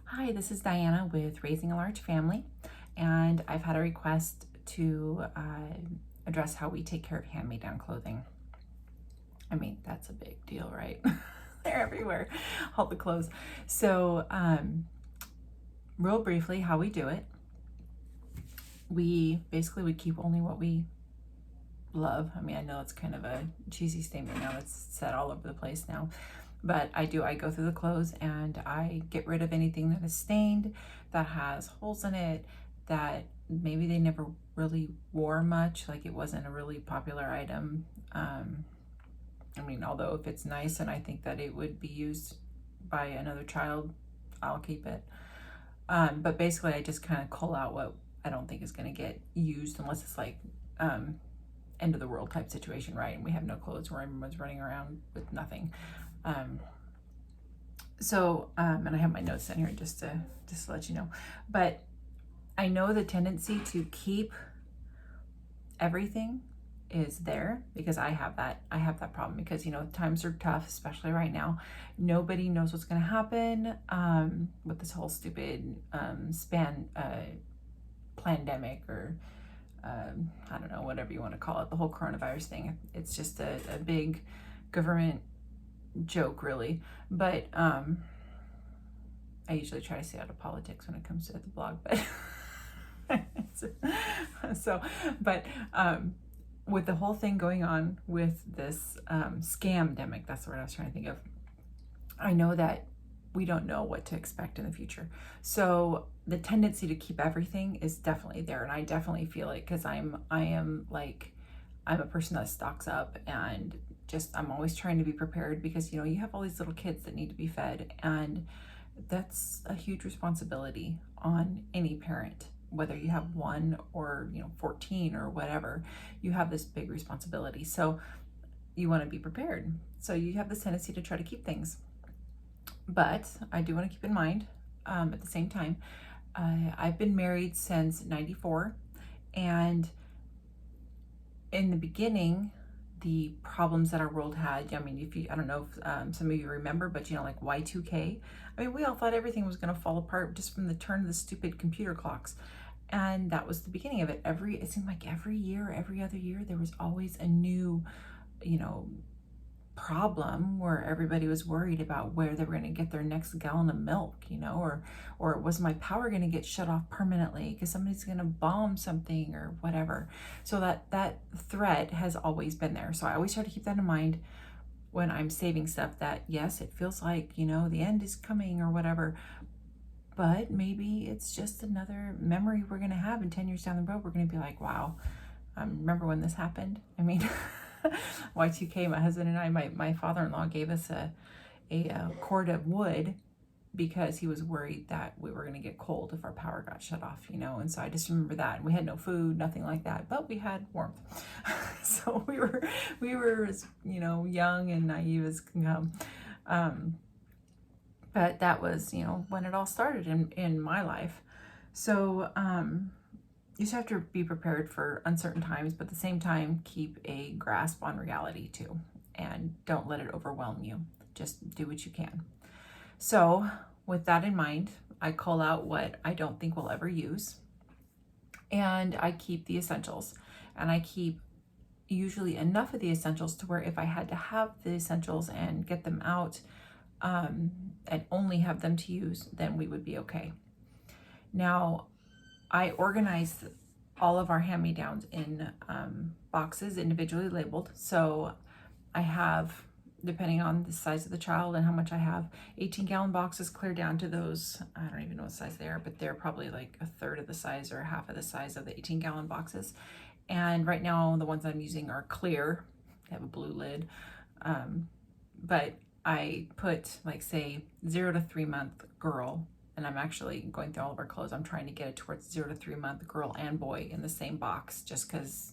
Hi, this is Diana with Raising a Large Family, and I've had a request to address how we take care of hand-me-down clothing. I mean, that's a big deal, right? They're everywhere, all the clothes. So, real briefly, how we do it, we keep only what we love. I mean, I know it's kind of a cheesy statement now, it's said all over the place now, but I go through the clothes and I get rid of anything that is stained, that has holes in it, that maybe they never really wore much, like it wasn't a really popular item. I mean, although if it's nice and I think that it would be used by another child, I'll keep it. But basically I just kind of cull out what I don't think is going to get used, unless it's like end of the world type situation, right? And we have no clothes where everyone's running around with nothing. And I have my notes in here just to let you know. But I know the tendency to keep everything is there because I have that problem, because times are tough, especially right now. Nobody knows what's going to happen with this whole stupid pandemic, or I don't know, whatever you want to call it, the whole coronavirus thing. It's just a big government joke, really. But I usually try to stay out of politics when it comes to the blog, but with the whole thing going on with this scamdemic, that's the word I was trying to think of, I know that we don't know what to expect in the future. So the tendency to keep everything is definitely there, and I definitely feel it, because I'm a person that stocks up, and just I'm always trying to be prepared, because you have all these little kids that need to be fed, and that's a huge responsibility on any parent, whether you have one or 14 or whatever. You have this big responsibility, so you want to be prepared. So you have this tendency to try to keep things, but I do want to keep in mind at the same time, I've been married since '94, and in the beginning, the problems that our world had, I mean, I don't know if some of you remember, but like Y2K, I mean, we all thought everything was going to fall apart just from the turn of the stupid computer clocks. And that was the beginning of it. It seemed like every year, every other year, there was always a new, problem where everybody was worried about where they were going to get their next gallon of milk, or was my power going to get shut off permanently because somebody's going to bomb something or whatever. So that threat has always been there. So I always try to keep that in mind when I'm saving stuff, that yes, it feels like, the end is coming or whatever, but maybe it's just another memory we're going to have, and 10 years down the road, we're going to be like, wow, remember when this happened? I mean, Y2K, my husband and I, my father-in-law gave us a cord of wood because he was worried that we were going to get cold if our power got shut off, and so I just remember that. And we had no food, nothing like that, but we had warmth. So we were as young and naive as can come. But that was when it all started in my life. So you just have to be prepared for uncertain times, but at the same time, keep a grasp on reality too, and don't let it overwhelm you. Just do what you can. So with that in mind, I call out what I don't think we'll ever use, and I keep the essentials, and I keep usually enough of the essentials to where if I had to have the essentials and get them out and only have them to use, then we would be okay. Now, I organize all of our hand-me-downs in boxes individually labeled. So I have, depending on the size of the child and how much I have, 18-gallon boxes clear down to those, I don't even know what size they are, but they're probably like a third of the size or half of the size of the 18-gallon boxes. And right now, the ones I'm using are clear. They have a blue lid. But I put, like, say, 0 to 3 month girl, and I'm actually going through all of our clothes. I'm trying to get it towards 0 to 3 month girl and boy in the same box, just because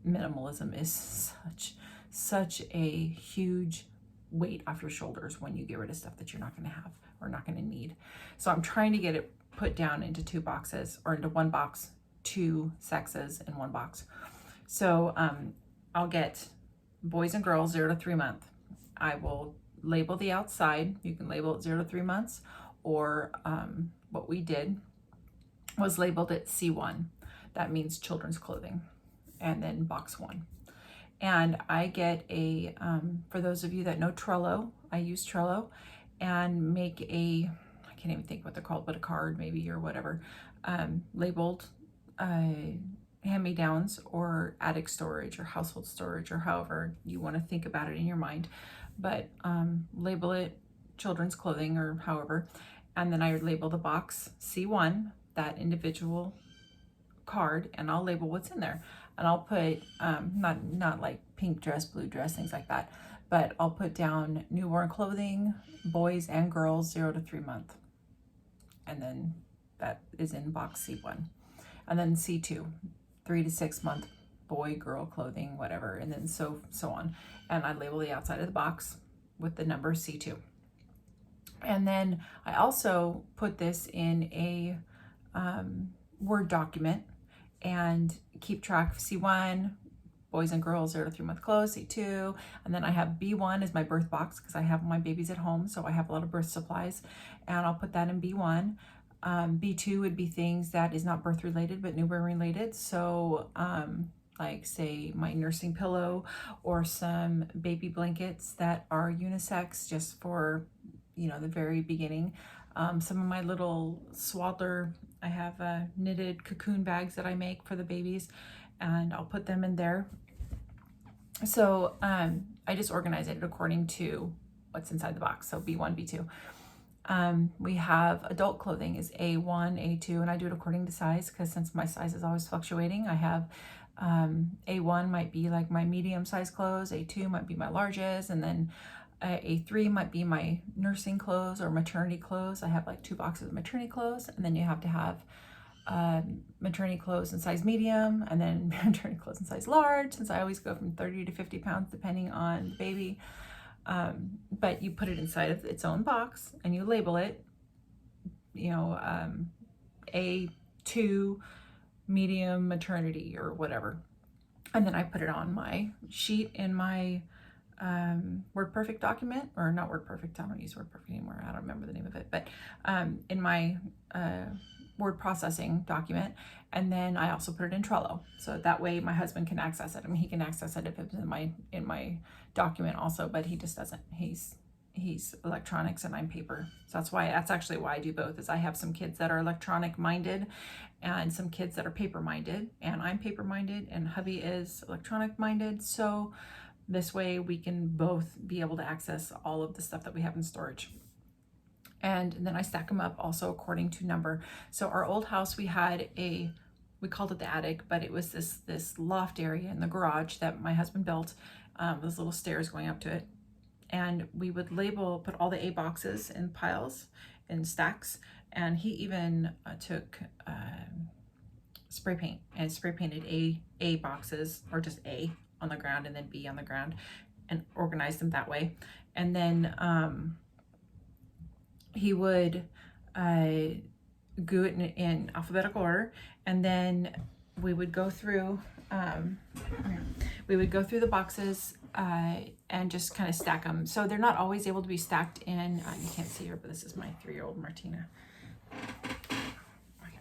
minimalism is such a huge weight off your shoulders when you get rid of stuff that you're not going to have or not going to need. So I'm trying to get it put down into 2 boxes, or into 1 box, 2 sexes in 1 box. So I'll get boys and girls 0 to 3 month. I will label the outside. You can label it 0 to 3 months, or what we did was labeled it C1. That means children's clothing, and then box 1. And I get a, for those of you that know Trello, I use Trello and make a, I can't even think what they're called, but a card maybe or whatever, labeled hand-me-downs or attic storage or household storage or however you want to think about it in your mind. But label it children's clothing or however. And then I would label the box C1, that individual card, and I'll label what's in there. And I'll put, not like pink dress, blue dress, things like that, but I'll put down newborn clothing, boys and girls, 0 to 3 month. And then that is in box C1. And then C2, 3 to 6 month boy, girl clothing, whatever. And then so on. And I label the outside of the box with the number C2. And then I also put this in a Word document and keep track of C1, boys and girls 0 to 3 month clothes, C2, and then I have B1 is my birth box because I have my babies at home, so I have a lot of birth supplies, and I'll put that in B1. B2 would be things that is not birth related but newborn related, so like say my nursing pillow or some baby blankets that are unisex just for, you know, the very beginning. Some of my little swaddler, I have knitted cocoon bags that I make for the babies, and I'll put them in there. So I just organize it according to what's inside the box. So B1, B2. We have adult clothing is A1, A2, and I do it according to size because since my size is always fluctuating, I have A1 might be like my medium size clothes, A2 might be my largest, and then A3 might be my nursing clothes or maternity clothes. I have like 2 boxes of maternity clothes, and then you have to have maternity clothes in size medium, and then maternity clothes in size large, since I always go from 30 to 50 pounds depending on the baby. But you put it inside of its own box and you label it, you know, A2 medium maternity or whatever. And then I put it on my sheet in my WordPerfect document, or not WordPerfect, I don't use WordPerfect anymore, I don't remember the name of it, but in my word processing document. And then I also put it in Trello, so that way my husband can access it. I mean, he can access it if it's in my document also, but he just doesn't. He's electronics and I'm paper. So that's actually why I do both, is I have some kids that are electronic minded and some kids that are paper minded, and I'm paper minded and hubby is electronic minded. So this way we can both be able to access all of the stuff that we have in storage. And then I stack them up also according to number. So our old house, we called it the attic, but it was this loft area in the garage that my husband built, those little stairs going up to it. And we would put all the A boxes in piles, in stacks. And he even took spray paint and spray painted A boxes, or just A on the ground and then B on the ground, and organized them that way. And then he would glue it in alphabetical order, and then we would go through the boxes and just kind of stack them. So they're not always able to be stacked in, you can't see her, but this is my 3-year-old Martina.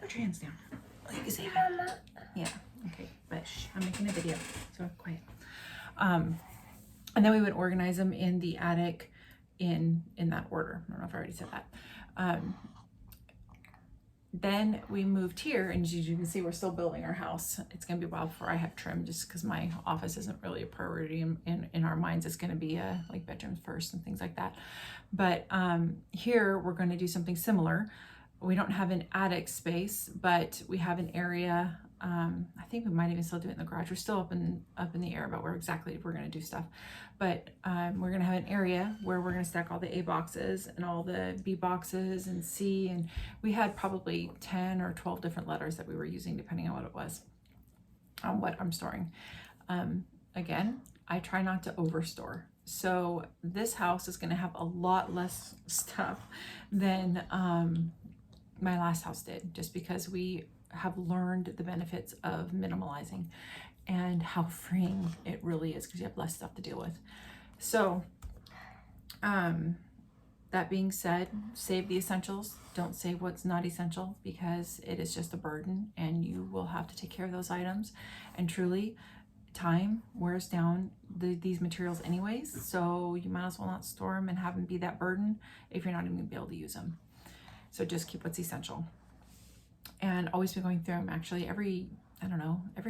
Put your hands down. You can say hi. Yeah, okay, but shh, I'm making a video, so quiet. And then we would organize them in the attic in that order. I don't know if I already said that. Then we moved here, and as you can see, we're still building our house. It's going to be a while before I have trim, just because my office isn't really a priority in our minds. It's going to be like bedrooms first and things like that. But here we're going to do something similar. We don't have an attic space, but we have an area. I think we might even still do it in the garage. We're still up in the air about where exactly we're going to do stuff. But we're going to have an area where we're going to stack all the A boxes and all the B boxes and C. And we had probably 10 or 12 different letters that we were using, depending on what it was, on what I'm storing. Again, I try not to overstore. So this house is going to have a lot less stuff than my last house did, just because we have learned the benefits of minimalizing and how freeing it really is, because you have less stuff to deal with. So That being said, save the essentials. Don't save what's not essential, because it is just a burden and you will have to take care of those items. And truly, time wears down these materials anyways, so you might as well not store them and have them be that burden if you're not even gonna be able to use them. So just keep what's essential. And always be going through them. Actually, every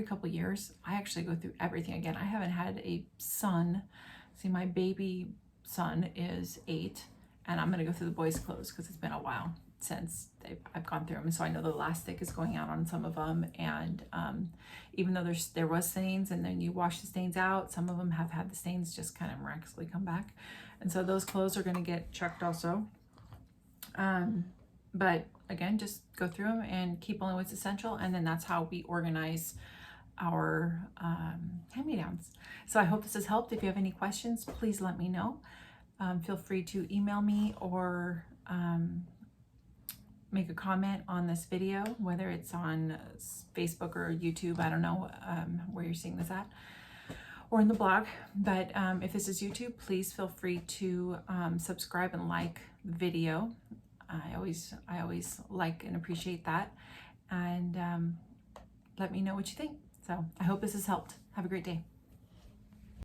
couple of years, I actually go through everything again. I haven't had a son. See, my baby son is 8, and I'm going to go through the boys' clothes because it's been a while since I've gone through them. And so I know the elastic is going out on some of them. And even though there was stains, and then you wash the stains out, some of them have had the stains just kind of miraculously come back. And so those clothes are going to get checked also. But again, just go through them and keep only what's essential. And then that's how we organize our hand-me-downs. So I hope this has helped. If you have any questions, please let me know. Feel free to email me or make a comment on this video, whether it's on Facebook or YouTube. I don't know where you're seeing this at, or in the blog. But if this is YouTube, please feel free to subscribe and like the video. I always like and appreciate that. And let me know what you think. So I hope this has helped. Have a great day.